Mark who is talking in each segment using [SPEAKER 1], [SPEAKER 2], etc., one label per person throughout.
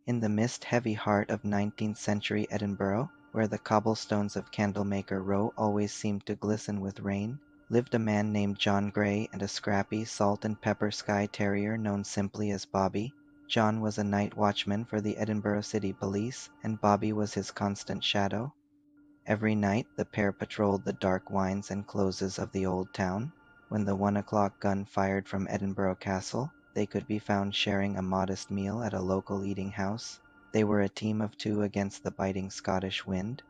[SPEAKER 1] In the mist-heavy heart of 19th-century Edinburgh, where the cobblestones of Candlemaker Row always seemed to glisten with rain, lived a man named John Grey and a scrappy salt-and-pepper Skye Terrier known simply as Bobby. John was a night watchman for the Edinburgh City Police, and Bobby was his constant shadow. Every night the pair patrolled the dark wynds and closes of the old town. When the 1 o'clock gun fired from Edinburgh Castle, they could be found sharing a modest meal at a local eating house. They were a team of two against the biting Scottish wind.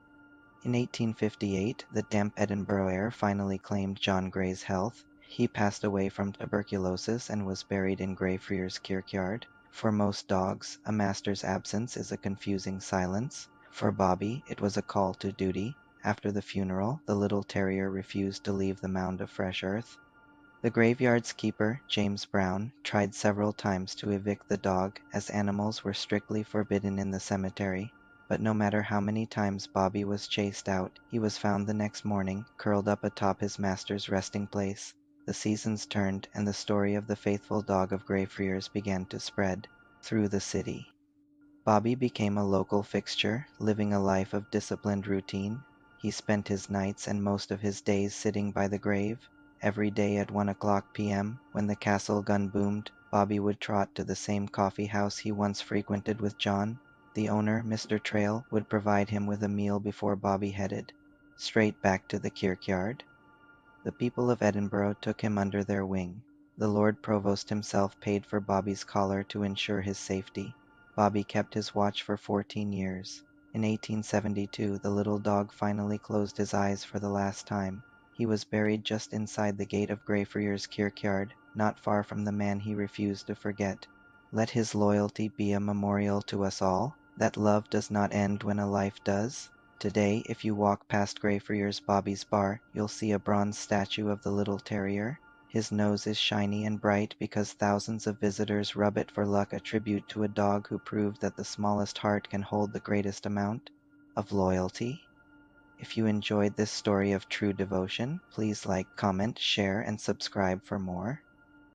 [SPEAKER 1] In 1858, the damp Edinburgh air finally claimed John Grey's health. He passed away from tuberculosis and was buried in Greyfriars kirkyard. For most dogs, a master's absence is a confusing silence. For Bobby, it was a call to duty. After the funeral, the little terrier refused to leave the mound of fresh earth. The graveyard's keeper, James Brown, tried several times to evict the dog, as animals were strictly forbidden in the cemetery. But no matter how many times Bobby was chased out, he was found the next morning, curled up atop his master's resting place. The seasons turned, and the story of the faithful dog of Greyfriars began to spread through the city. Bobby became a local fixture, living a life of disciplined routine. He spent his nights and most of his days sitting by the grave. Every day at 1 o'clock p.m., when the castle gun boomed, Bobby would trot to the same coffee house he once frequented with John. The owner, Mr. Trail, would provide him with a meal before Bobby headed straight back to the kirkyard. The people of Edinburgh took him under their wing. The Lord Provost himself paid for Bobby's collar to ensure his safety. Bobby kept his watch for 14 years. In 1872, the little dog finally closed his eyes for the last time. He was buried just inside the gate of Greyfriars kirkyard, not far from the man he refused to forget. Let his loyalty be a memorial to us all, that love does not end when a life does. Today, if you walk past Greyfriars Bobby's bar, you'll see a bronze statue of the little terrier. His nose is shiny and bright because thousands of visitors rub it for luck, a tribute to a dog who proved that the smallest heart can hold the greatest amount of loyalty. If you enjoyed this story of true devotion, please like, comment, share, and subscribe for more.